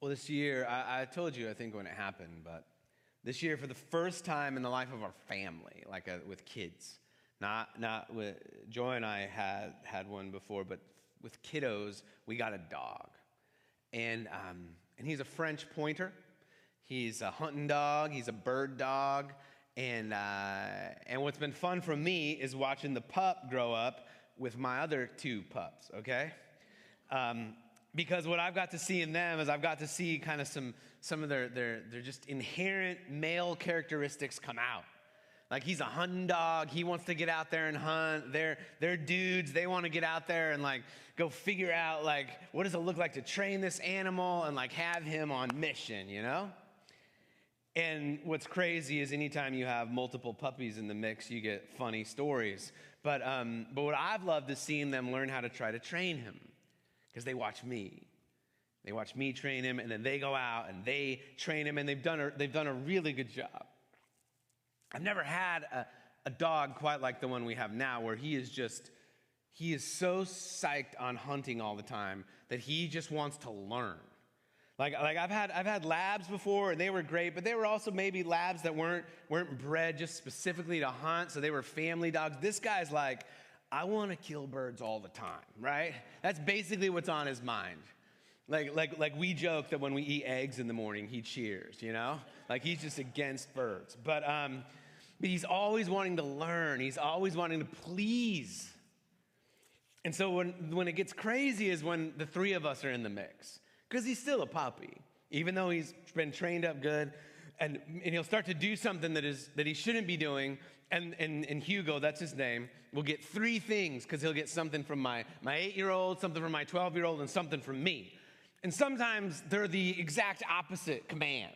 Well, this year, I told you, I think, when it happened, but this year, for the first time in the life of our family, like with kids, not with Joy and I had one before, but with kiddos, we got a dog, and he's a French pointer. He's a hunting dog. He's a bird dog, and what's been fun for me is watching the pup grow up with my other two pups. Okay. Because what I've got to see in them is I've got to see kind of some of their just inherent male characteristics come out. Like he's a hunting dog. He wants to get out there and hunt. They're dudes. They want to get out there and like go figure out like what does it look like to train this animal and like have him on mission, you know? And what's crazy is anytime you have multiple puppies in the mix, you get funny stories. But what I've loved is seeing them learn how to try to train him. Because they watch me. They watch me train him, and then they go out and they train him, and they've done a really good job. I've never had a dog quite like the one we have now, where he is so psyched on hunting all the time that he just wants to learn. Like I've had labs before, and they were great, but they were also maybe labs that weren't bred just specifically to hunt, so they were family dogs. This guy's like, I want to kill birds all the time, right? That's basically what's on his mind. Like we joke that when we eat eggs in the morning, he cheers, you know? Like he's just against birds. But he's always wanting to learn. He's always wanting to please. And so when it gets crazy is when the three of us are in the mix. Because he's still a puppy, even though he's been trained up good. And he'll start to do something that he shouldn't be doing, and Hugo, that's his name, will get three things because he'll get something from my 8-year-old, something from my 12-year-old, and something from me. And sometimes they're the exact opposite command,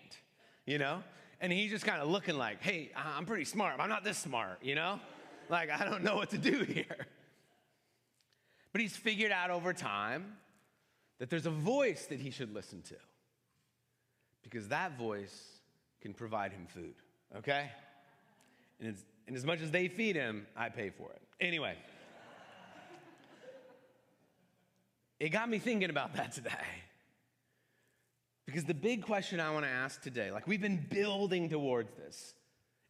you know? And he's just kind of looking like, hey, I'm pretty smart, but I'm not this smart, you know? Like, I don't know what to do here. But he's figured out over time that there's a voice that he should listen to, because that voice can provide him food, okay? And as much as they feed him, I pay for it. Anyway, it got me thinking about that today. Because the big question I want to ask today, like we've been building towards this.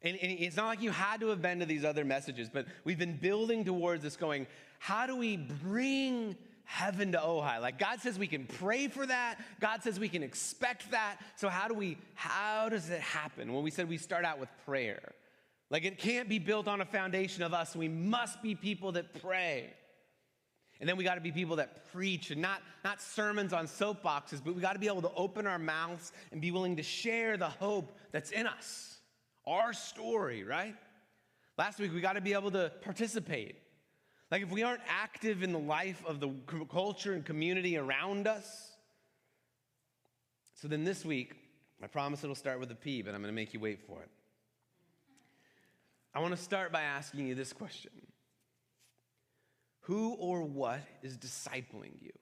And it's not like you had to have been to these other messages, but we've been building towards this going, how do we bring heaven to Ojai? Like God says we can pray for that. God says we can expect that. So how does it happen? Well, we said we start out with prayer. Like it can't be built on a foundation of us. We must be people that pray. And then we got to be people that preach, and not sermons on soapboxes, but we got to be able to open our mouths and be willing to share the hope that's in us. Our story, right? Last week we got to be able to participate. Like if we aren't active in the life of the culture and community around us. So then this week, I promise it'll start with a P, but I'm going to make you wait for it. I want to start by asking you this question. Who or what is discipling you?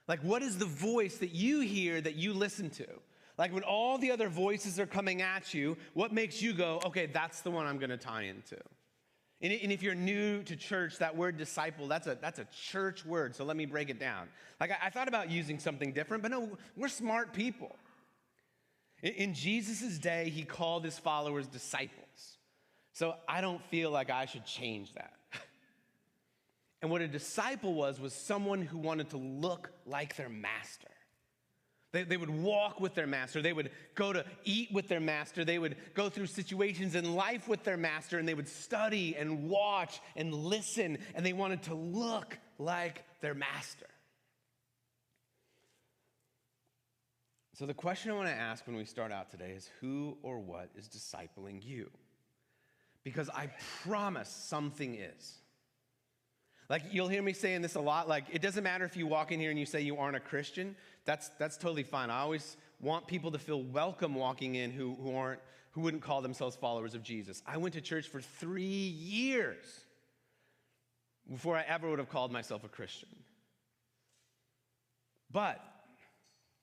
Like what is the voice that you hear that you listen to? Like when all the other voices are coming at you, what makes you go, okay, that's the one I'm going to tie into? And if you're new to church, that word disciple, that's a church word, so let me break it down. Like I thought about using something different, but no, we're smart people. In Jesus' day, he called his followers disciples. So I don't feel like I should change that. And what a disciple was someone who wanted to look like their master. They would walk with their master. They would go to eat with their master. They would go through situations in life with their master, and they would study and watch and listen, and they wanted to look like their master. So the question I want to ask when we start out today is who or what is discipling you? Because I promise something is. Like you'll hear me saying this a lot, like it doesn't matter if you walk in here and you say you aren't a Christian, that's totally fine. I always want people to feel welcome walking in who wouldn't call themselves followers of Jesus. I went to church for 3 years before I ever would have called myself a Christian. But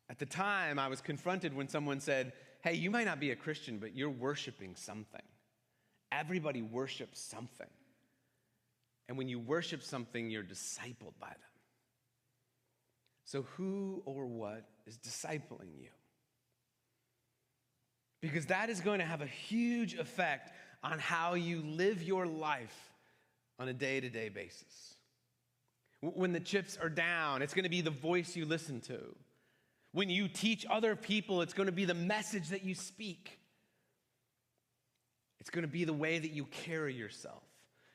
at the time I was confronted when someone said, hey, you might not be a Christian, but you're worshiping something. Everybody worships something. And when you worship something, you're discipled by them. So who or what is discipling you? Because that is going to have a huge effect on how you live your life on a day-to-day basis. When the chips are down, it's going to be the voice you listen to. When you teach other people, it's going to be the message that you speak. It's going to be the way that you carry yourself.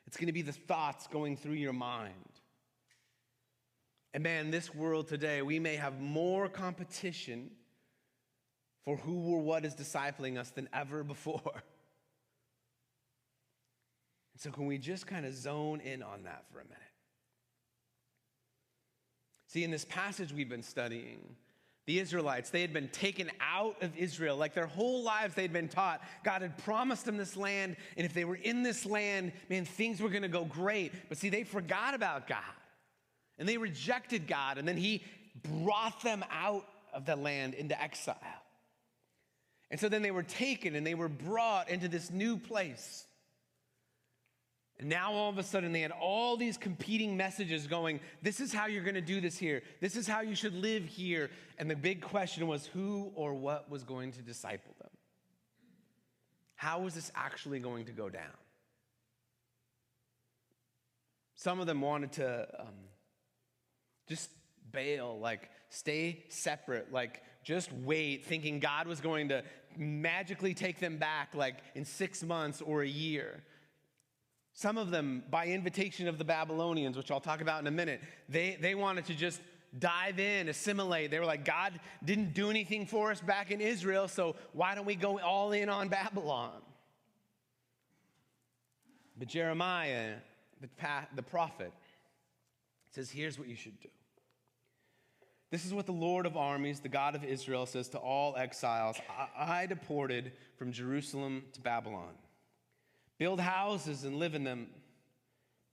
It's going to be the thoughts going through your mind. And man, this world today, we may have more competition for who or what is discipling us than ever before. And so can we just kind of zone in on that for a minute? See, in this passage we've been studying, the Israelites, they had been taken out of Israel. Like their whole lives they'd been taught God had promised them this land, and if they were in this land, man, things were going to go great. But see, they forgot about God, and they rejected God, and then he brought them out of the land into exile. And so then they were taken and they were brought into this new place. And now all of a sudden they had all these competing messages going, this is how you're going to do this here. This is how you should live here. And the big question was who or what was going to disciple them? How was this actually going to go down? Some of them wanted to just bail, like stay separate, like just wait, thinking God was going to magically take them back like in 6 months or a year. Some of them, by invitation of the Babylonians, which I'll talk about in a minute, they wanted to just dive in, assimilate. They were like, God didn't do anything for us back in Israel, so why don't we go all in on Babylon? But Jeremiah, the prophet, says, here's what you should do. This is what the Lord of armies, the God of Israel, says to all exiles I deported from Jerusalem to Babylon. Build houses and live in them.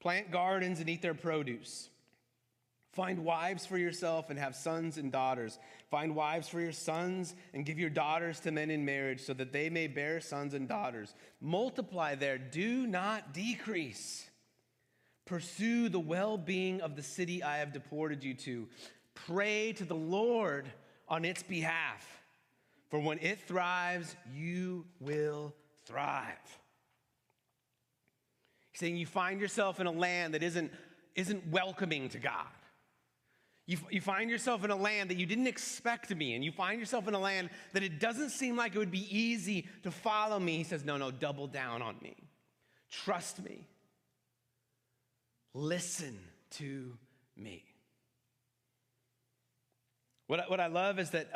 Plant gardens and eat their produce. Find wives for yourself and have sons and daughters. Find wives for your sons and give your daughters to men in marriage so that they may bear sons and daughters. Multiply there, do not decrease. Pursue the well-being of the city I have deported you to. Pray to the Lord on its behalf, for when it thrives, you will thrive. He's saying you find yourself in a land that isn't welcoming to God. You find yourself in a land that you didn't expect to be in. You find yourself in a land that it doesn't seem like it would be easy to follow me. He says, no, double down on me. Trust me. Listen to me. What I love is that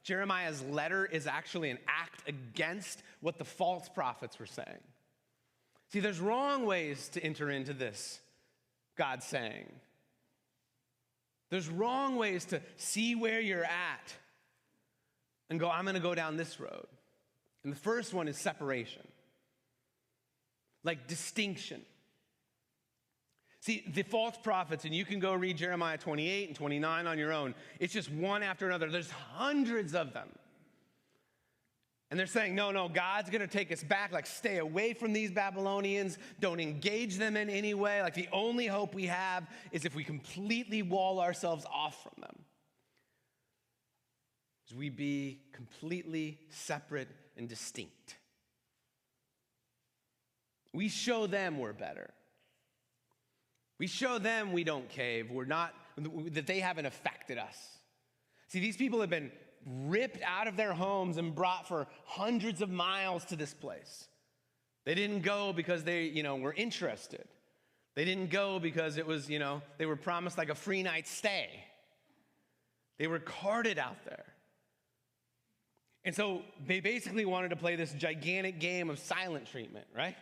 Jeremiah's letter is actually an act against what the false prophets were saying. See, there's wrong ways to enter into this, God's saying. There's wrong ways to see where you're at and go, I'm going to go down this road. And the first one is separation, like distinction. See, the false prophets, and you can go read Jeremiah 28 and 29 on your own. It's just one after another. There's hundreds of them. And they're saying, no, God's going to take us back. Like, stay away from these Babylonians. Don't engage them in any way. Like, the only hope we have is if we completely wall ourselves off from them. As we be completely separate and distinct. We show them we're better. We show them we don't cave. We're not, that they haven't affected us. See, these people have been ripped out of their homes and brought for hundreds of miles to this place. They didn't go because they, were interested. They didn't go because it was, they were promised like a free night stay. They were carted out there. And so they basically wanted to play this gigantic game of silent treatment, right?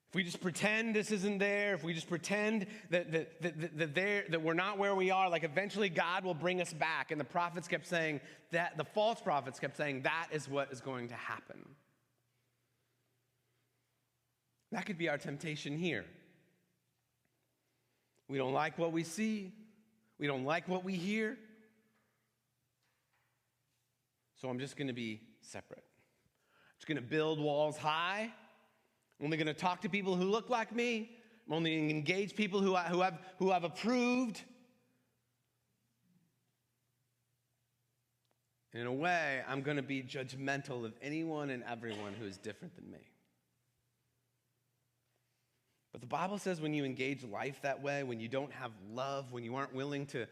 If we just pretend this isn't there, if we just pretend that we're not where we are, like eventually God will bring us back. And the prophets kept saying that, the false prophets kept saying that is what is going to happen. That could be our temptation here. We don't like what we see. We don't like what we hear. So I'm just going to be separate. I'm just going to build walls high. I'm only going to talk to people who look like me. I'm only going to engage people who I've approved. And in a way, I'm going to be judgmental of anyone and everyone who is different than me. But the Bible says when you engage life that way, when you don't have love, when you aren't willing to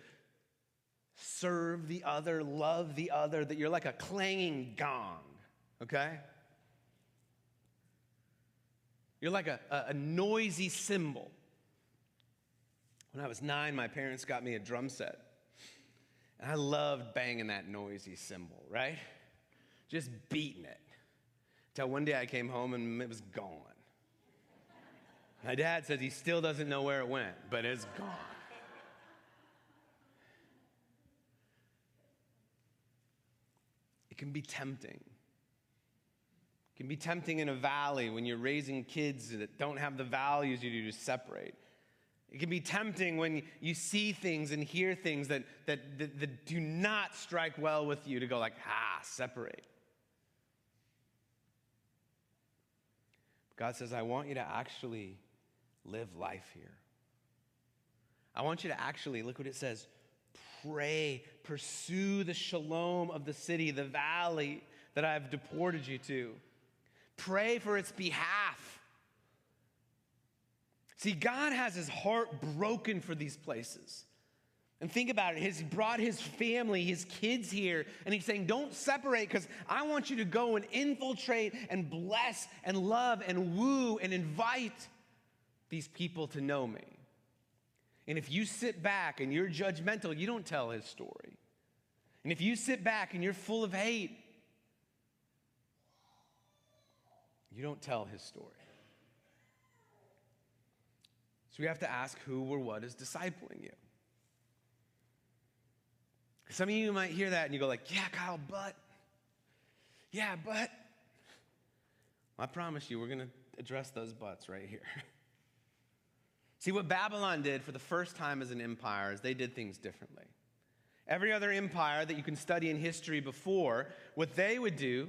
serve the other, love the other, that you're like a clanging gong, okay? You're like a noisy cymbal. When I was 9, my parents got me a drum set. And I loved banging that noisy cymbal, right? Just beating it. Until one day I came home and it was gone. My dad says he still doesn't know where it went, but it's gone. It can be tempting. It can be tempting in a valley when you're raising kids that don't have the values you do to separate. It can be tempting when you see things and hear things that do not strike well with you to go like, separate. God says, I want you to actually live life here. I want you to actually, look what it says, pray, pursue the shalom of the city, the valley that I've deported you to. Pray for its behalf. See, God has his heart broken for these places. And think about it. He's brought his family, his kids here, and he's saying, don't separate because I want you to go and infiltrate and bless and love and woo and invite these people to know me. And if you sit back and you're judgmental, you don't tell his story. And if you sit back and you're full of hate, you don't tell his story. So we have to ask who or what is discipling you. Some of you might hear that and you go like, yeah, Kyle, but. Yeah, but. I promise you, we're going to address those buts right here. See, what Babylon did for the first time as an empire is they did things differently. Every other empire that you can study in history before, what they would do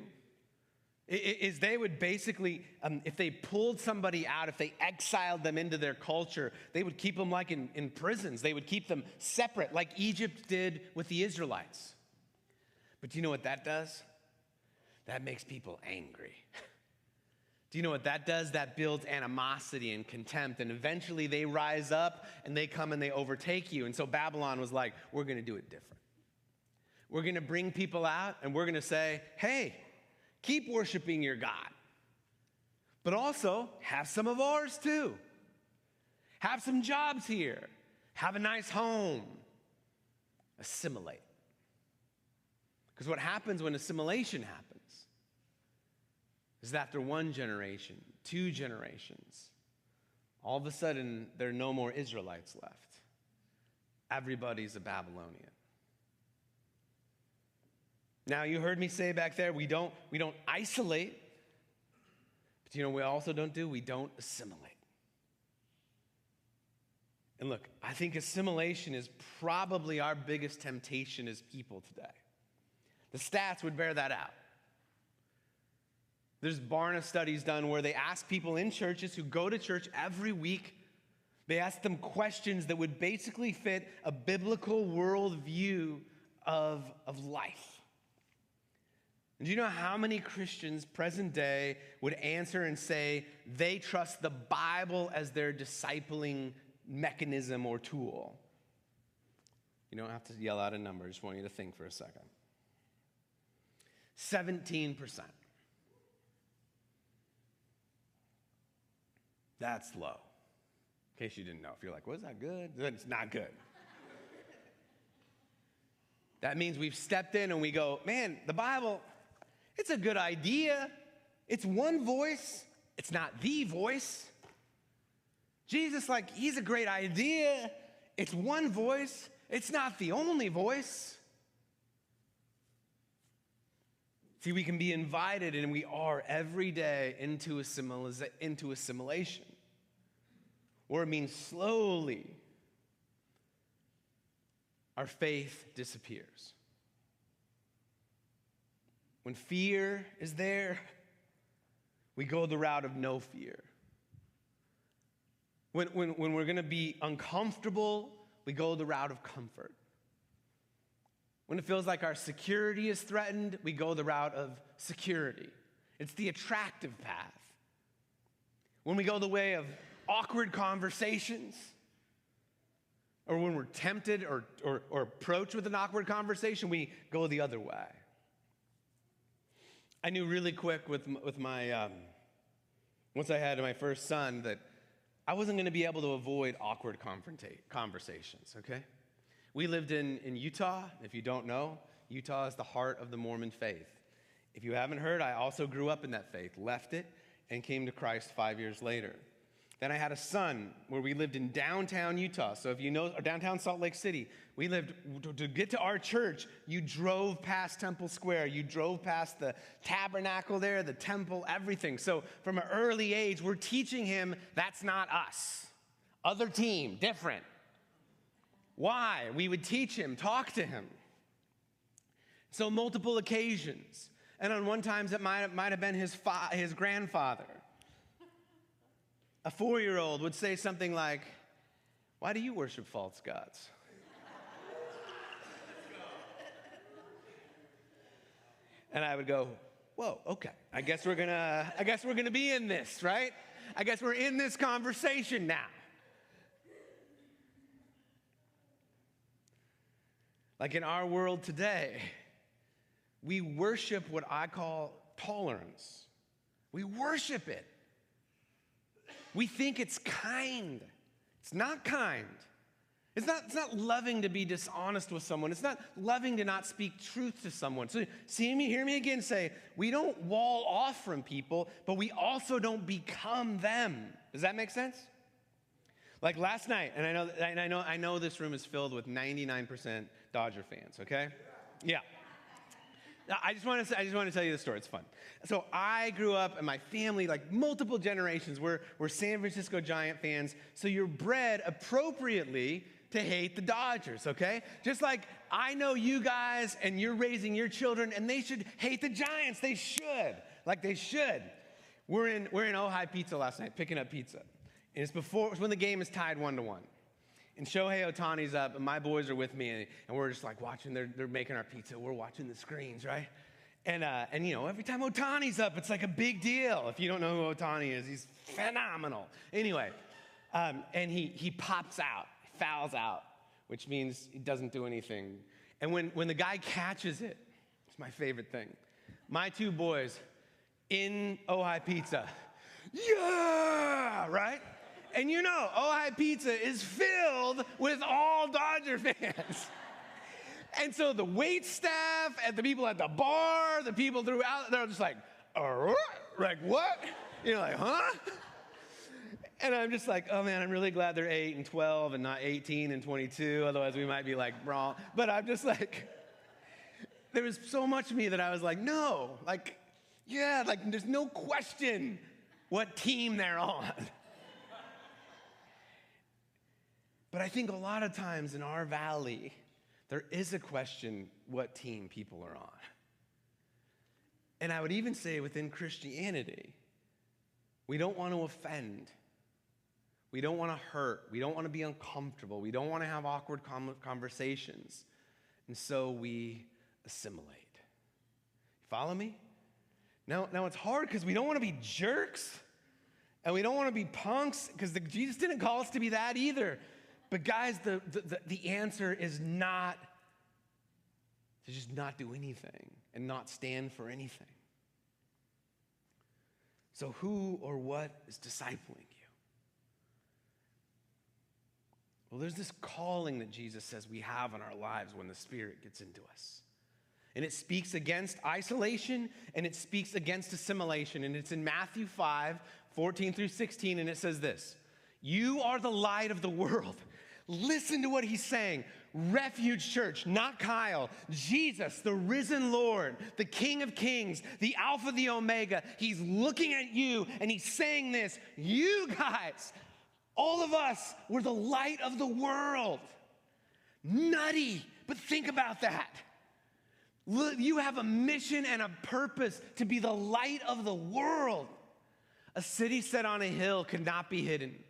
is they would basically, if they pulled somebody out, if they exiled them into their culture, they would keep them like in prisons. They would keep them separate, like Egypt did with the Israelites. But do you know what that does? That makes people angry. Do you know what that does? That builds animosity and contempt. And eventually they rise up and they come and they overtake you. And so Babylon was like, we're going to do it different. We're going to bring people out and we're going to say, hey, keep worshiping your God. But also have some of ours too. Have some jobs here. Have a nice home. Assimilate. Because what happens when assimilation happens is that after one generation, 2 generations, all of a sudden there are no more Israelites left. Everybody's a Babylonian. Now you heard me say back there, we don't isolate, but you know what we also don't do? We don't assimilate. And look, I think assimilation is probably our biggest temptation as people today. The stats would bear that out. There's Barna studies done where they ask people in churches who go to church every week, they ask them questions that would basically fit a biblical worldview of life. And do you know how many Christians present day would answer and say they trust the Bible as their discipling mechanism or tool? You don't have to yell out a number. I just want you to think for a second. 17%. That's low. In case you didn't know. If you're like, was that good? It's not good. That means we've stepped in and we go, man, the Bible, it's a good idea. It's one voice. It's not the voice. Jesus, like, he's a great idea. It's one voice. It's not the only voice. See, we can be invited, and we are every day into assimilation. Or it means slowly our faith disappears. When fear is there, we go the route of no fear. When we're going to be uncomfortable, we go the route of comfort. When it feels like our security is threatened, we go the route of security. It's the attractive path. When we go the way of awkward conversations, or when we're tempted or approached with an awkward conversation, we go the other way. I knew really quick with my, once I had my first son, that I wasn't going to be able to avoid awkward conversations, okay? We lived in Utah. If you don't know, Utah is the heart of the Mormon faith. If you haven't heard, I also grew up in that faith, left it, and came to Christ 5 years later. Then I had a son where we lived in downtown Utah. So if you know, or downtown Salt Lake City, we lived, to get to our church, you drove past Temple Square. You drove past the tabernacle there, the temple, everything. So from an early age, we're teaching him that's not us. Other team, different. Why? We would teach him, talk to him. So multiple occasions. And on one time, it might have been his grandfather. A 4-year-old would say something like, "Why do you worship false gods?" And I would go, "Whoa, okay. I guess we're gonna be in this, right? I guess we're in this conversation now." Like in our world today, we worship what I call tolerance. We worship it. We think it's kind. It's not kind. It's not loving to be dishonest with someone. It's not loving to not speak truth to someone. So hear me again say, we don't wall off from people, but we also don't become them. Does that make sense? Like last night, and I know this room is filled with 99% Dodger fans, okay? Yeah. I just want to tell you the story. It's fun. So I grew up, and my family, like multiple generations, we're San Francisco Giant fans. So you're bred appropriately to hate the Dodgers, okay? Just like I know you guys, and you're raising your children, and they should hate the Giants. They should, like they should. We're in Ojai Pizza last night, picking up pizza, and it's when the game is tied 1-1. And Shohei Ohtani's up, and my boys are with me, and we're just like watching. They're making our pizza. We're watching the screens, right? And you know, every time Ohtani's up, it's like a big deal. If you don't know who Ohtani is, he's phenomenal. Anyway, and he pops out, fouls out, which means he doesn't do anything. And when the guy catches it, it's my favorite thing. My two boys in Ojai Pizza, yeah, right? And you know, Ojai Pizza is filled with all Dodger fans. And so the wait staff and the people at the bar, the people throughout, they're just like what? You're like, huh? And I'm just like, oh man, I'm really glad they're 8 and 12 and not 18 and 22. Otherwise we might be like wrong. But I'm just like, there was so much of me that I was like, no, like, yeah, like there's no question what team they're on. But I think a lot of times in our valley, there is a question what team people are on. And I would even say within Christianity, we don't want to offend. We don't want to hurt. We don't want to be uncomfortable. We don't want to have awkward conversations. And so we assimilate. You follow me? Now it's hard because we don't want to be jerks. And we don't want to be punks because Jesus didn't call us to be that either. But guys, the answer is not to just not do anything and not stand for anything. So who or what is discipling you? Well, there's this calling that Jesus says we have in our lives when the Spirit gets into us. And it speaks against isolation and it speaks against assimilation. And it's in Matthew 5:14-16, and it says this: "You are the light of the world." Listen to what he's saying. Refuge Church, not Kyle. Jesus, the risen Lord, the King of Kings, the Alpha, the Omega. He's looking at you and he's saying this: you guys, all of us, we're the light of the world. Nutty, but think about that. You have a mission and a purpose to be the light of the world. A city set on a hill cannot be hidden.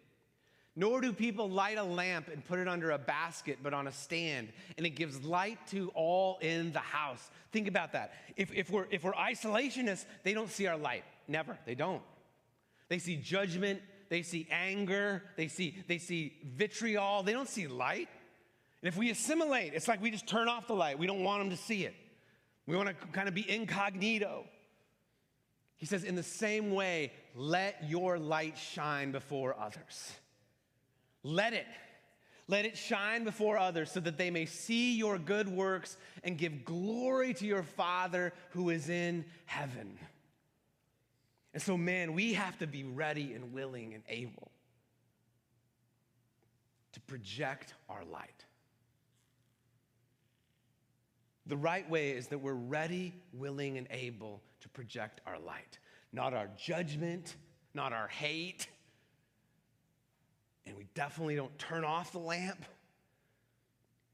Nor do people light a lamp and put it under a basket, but on a stand, and it gives light to all in the house. Think about that. If we're isolationists, they don't see our light. Never. They don't. They see judgment. They see anger. They see vitriol. They don't see light. And if we assimilate, it's like we just turn off the light. We don't want them to see it. We want to kind of be incognito. He says, in the same way, let your light shine before others. Let it shine before others so that they may see your good works and give glory to your Father who is in heaven. And so, man, we have to be ready and willing and able to project our light. The right way is that we're ready, willing, and able to project our light. Not our judgment, not our hate. And we definitely don't turn off the lamp.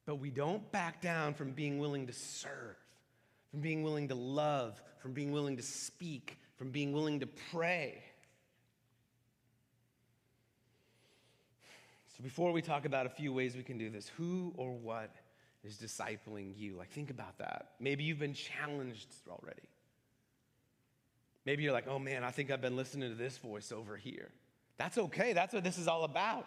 But we don't back down from being willing to serve, from being willing to love, from being willing to speak, from being willing to pray. So before we talk about a few ways we can do this, who or what is discipling you? Like, think about that. Maybe you've been challenged already. Maybe you're like, oh man, I think I've been listening to this voice over here. That's okay. That's what this is all about.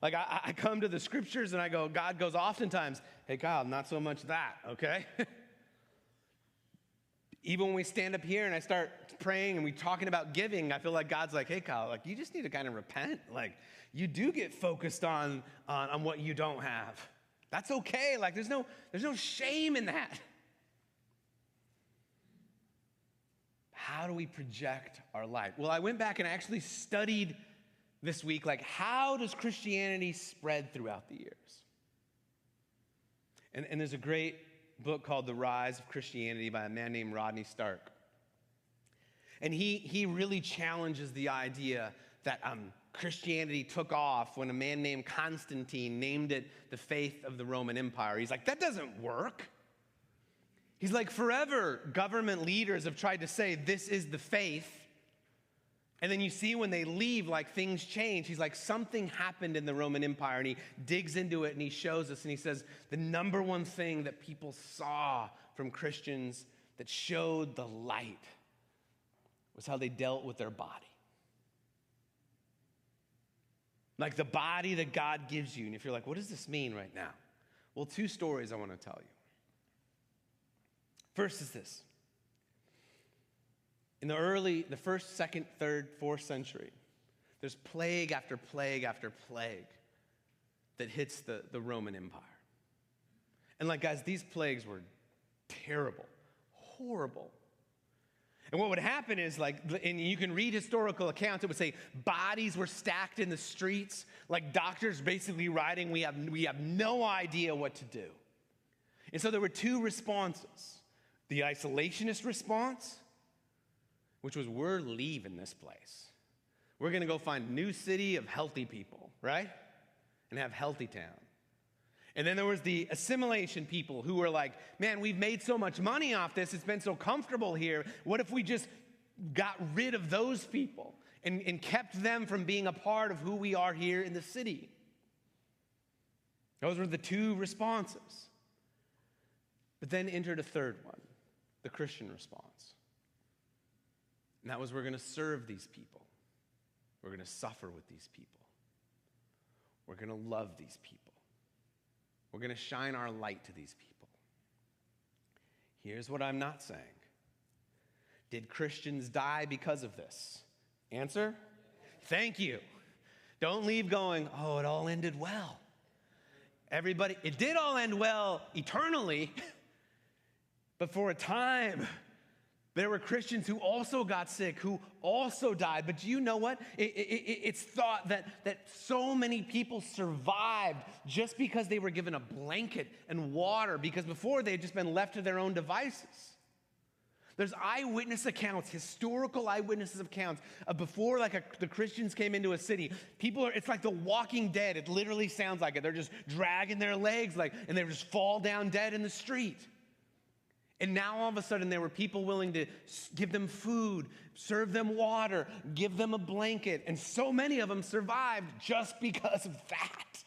Like, I come to the scriptures and I go, God goes oftentimes, hey, Kyle, not so much that, okay? Even when we stand up here and I start praying and we're talking about giving, I feel like God's like, hey, Kyle, like, you just need to kind of repent. Like, you do get focused on what you don't have. That's okay. Like, there's no shame in that. How do we project our light? Well, I went back and actually studied this week, like, how does Christianity spread throughout the years? And there's a great book called The Rise of Christianity by a man named Rodney Stark. And he really challenges the idea that Christianity took off when a man named Constantine named it the faith of the Roman Empire. He's like, that doesn't work. He's like, forever government leaders have tried to say this is the faith. And then you see when they leave, like, things change. He's like, something happened in the Roman Empire, and he digs into it and he shows us, and he says the number one thing that people saw from Christians that showed the light was how they dealt with their body. Like the body that God gives you. And if you're like, what does this mean right now? Well, two stories I want to tell you. First is this. In the first, second, third, fourth century, there's plague after plague after plague that hits the Roman Empire. And like, guys, these plagues were terrible, horrible. And what would happen is, like, and you can read historical accounts, it would say bodies were stacked in the streets, like doctors basically writing, we have no idea what to do. And so there were two responses. The isolationist response, which was, we're leaving this place. We're going to go find a new city of healthy people, right? And have healthy town. And then there was the assimilation people who were like, man, we've made so much money off this. It's been so comfortable here. What if we just got rid of those people and kept them from being a part of who we are here in the city? Those were the two responses. But then entered a third one, the Christian response. And that was, we're going to serve these people. We're going to suffer with these people. We're going to love these people. We're going to shine our light to these people. Here's what I'm not saying. Did Christians die because of this? Answer? Thank you. Don't leave going, oh, it all ended well. Everybody, it did all end well eternally, but for a time, there were Christians who also got sick, who also died. But do you know what? It's thought that so many people survived just because they were given a blanket and water, because before they had just been left to their own devices. There's eyewitness accounts, historical eyewitness accounts of before the Christians came into a city. It's like the Walking Dead. It literally sounds like it. They're just dragging their legs and they just fall down dead in the street. And now all of a sudden there were people willing to give them food, serve them water, give them a blanket. And so many of them survived just because of that.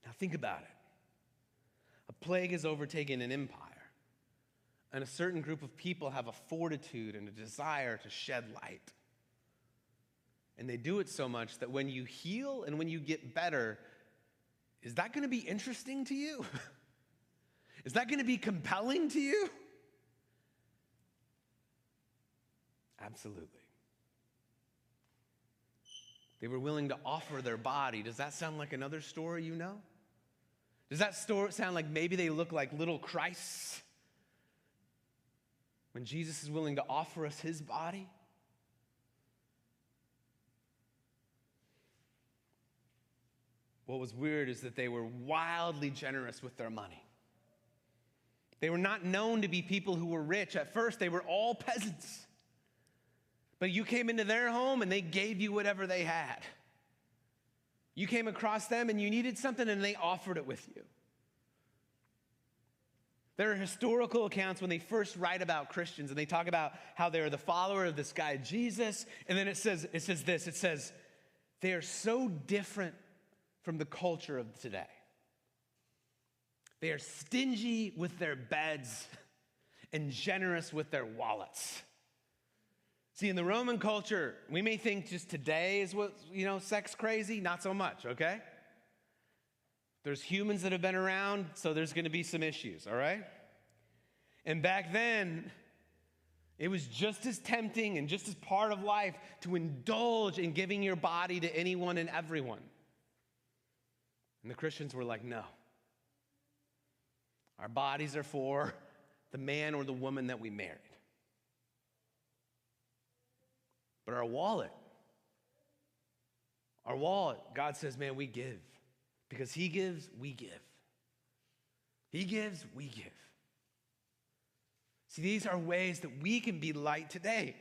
Now think about it. A plague has overtaken an empire. And a certain group of people have a fortitude and a desire to shed light. And they do it so much that when you heal and when you get better, is that going to be interesting to you? Is that going to be compelling to you? Absolutely. They were willing to offer their body. Does that sound like another story you know? Does that story sound like maybe they look like little Christs? When Jesus is willing to offer us his body? What was weird is that they were wildly generous with their money. They were not known to be people who were rich. At first, they were all peasants. But you came into their home and they gave you whatever they had. You came across them and you needed something and they offered it with you. There are historical accounts when they first write about Christians and they talk about how they're the follower of this guy Jesus. And then it says they are so different from the culture of today. They are stingy with their beds and generous with their wallets. See, in the Roman culture, we may think just today is what, sex crazy. Not so much, okay? There's humans that have been around, so there's going to be some issues, all right? And back then, it was just as tempting and just as part of life to indulge in giving your body to anyone and everyone. And the Christians were like, no. Our bodies are for the man or the woman that we married. But our wallet, God says, man, we give. Because he gives, we give. He gives, we give. See, these are ways that we can be light today.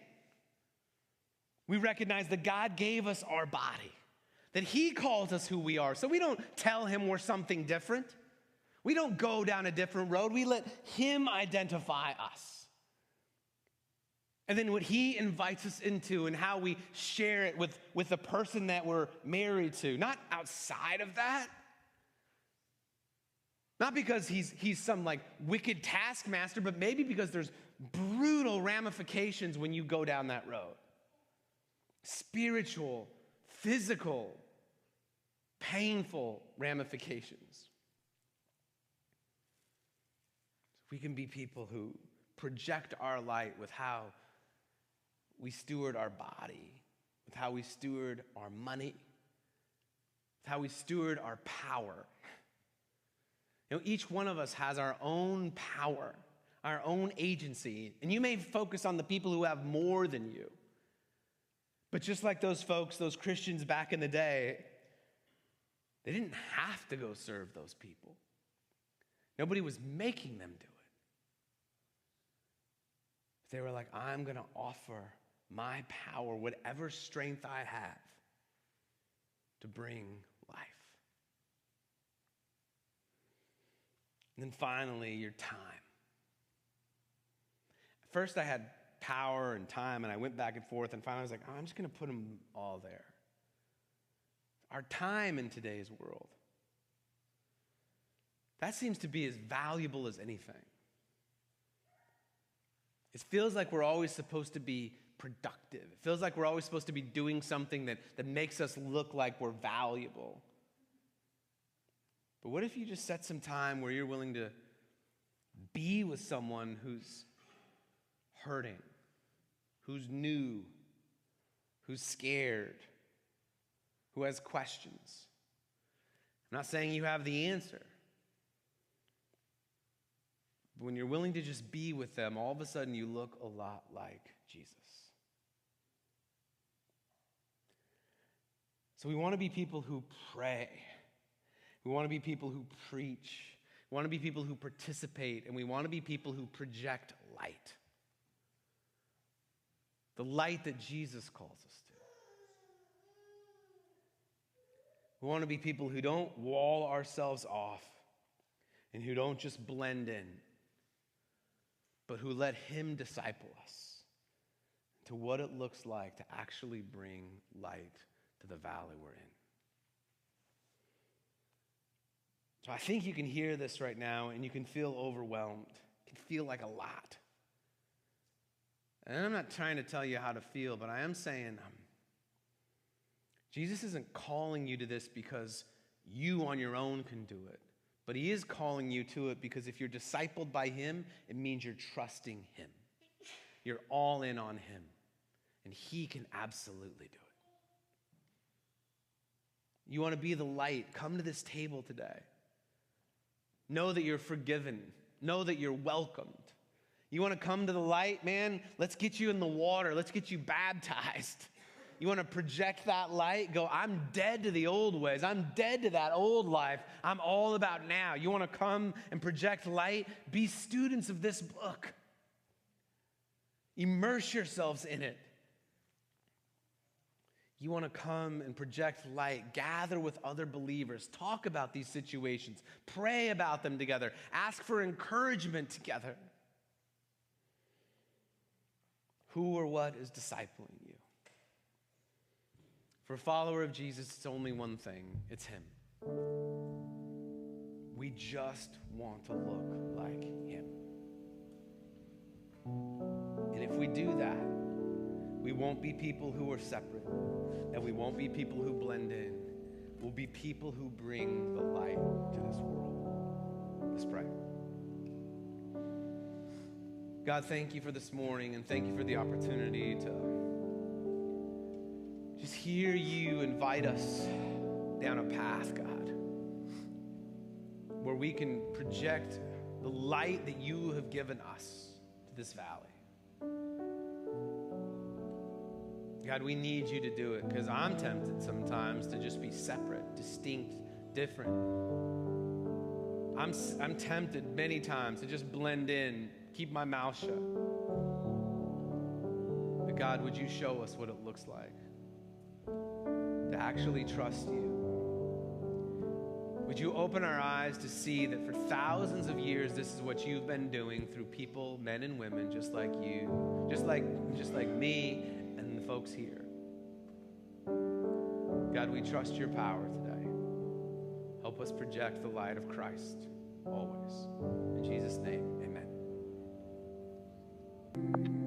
We recognize that God gave us our body, that he calls us who we are. So we don't tell him we're something different. We don't go down a different road. We let him identify us. And then what he invites us into and how we share it with the person that we're married to. Not outside of that. Not because he's some like wicked taskmaster, but maybe because there's brutal ramifications when you go down that road. Spiritual, physical, painful ramifications. We can be people who project our light with how we steward our body, with how we steward our money, with how we steward our power. Each one of us has our own power, our own agency, and you may focus on the people who have more than you. But just like those folks, those Christians back in the day, they didn't have to go serve those people. Nobody was making them do it. They were like, I'm going to offer my power, whatever strength I have, to bring life. And then finally, your time. At first, I had power and time, and I went back and forth, and finally I was like, I'm just going to put them all there. Our time in today's world, that seems to be as valuable as anything. It feels like we're always supposed to be productive. It feels like we're always supposed to be doing something that makes us look like we're valuable. But what if you just set some time where you're willing to be with someone who's hurting, who's new, who's scared, who has questions? I'm not saying you have the answer. But when you're willing to just be with them, all of a sudden you look a lot like Jesus. So we want to be people who pray. We want to be people who preach. We want to be people who participate. And we want to be people who project light. The light that Jesus calls us to. We want to be people who don't wall ourselves off and who don't just blend in, but who let him disciple us to what it looks like to actually bring light to the valley we're in. So I think you can hear this right now and you can feel overwhelmed. It can feel like a lot. And I'm not trying to tell you how to feel, but I am saying Jesus isn't calling you to this because you on your own can do it. But he is calling you to it because if you're discipled by him, it means you're trusting him. You're all in on him. And he can absolutely do it. You want to be the light, come to this table today. Know that you're forgiven. Know that you're welcomed. You want to come to the light, man? Let's get you in the water. Let's get you baptized. You want to project that light? Go, I'm dead to the old ways. I'm dead to that old life. I'm all about now. You want to come and project light? Be students of this book. Immerse yourselves in it. You want to come and project light, gather with other believers, talk about these situations, pray about them together, ask for encouragement together. Who or what is discipling you? For a follower of Jesus, it's only one thing. It's him. We just want to look like him. And if we do that, we won't be people who are separate, and we won't be people who blend in. We'll be people who bring the light to this world. Let's pray. God, thank you for this morning, and thank you for the opportunity to just hear you invite us down a path, God, where we can project the light that you have given us to this valley. God, we need you to do it because I'm tempted sometimes to just be separate, distinct, different. I'm tempted many times to just blend in, keep my mouth shut. But God, would you show us what it looks like to actually trust you? Would you open our eyes to see that for thousands of years, this is what you've been doing through people, men and women, just like you, just like me, and the folks here. God, we trust your power today. Help us project the light of Christ always. In Jesus' name, amen.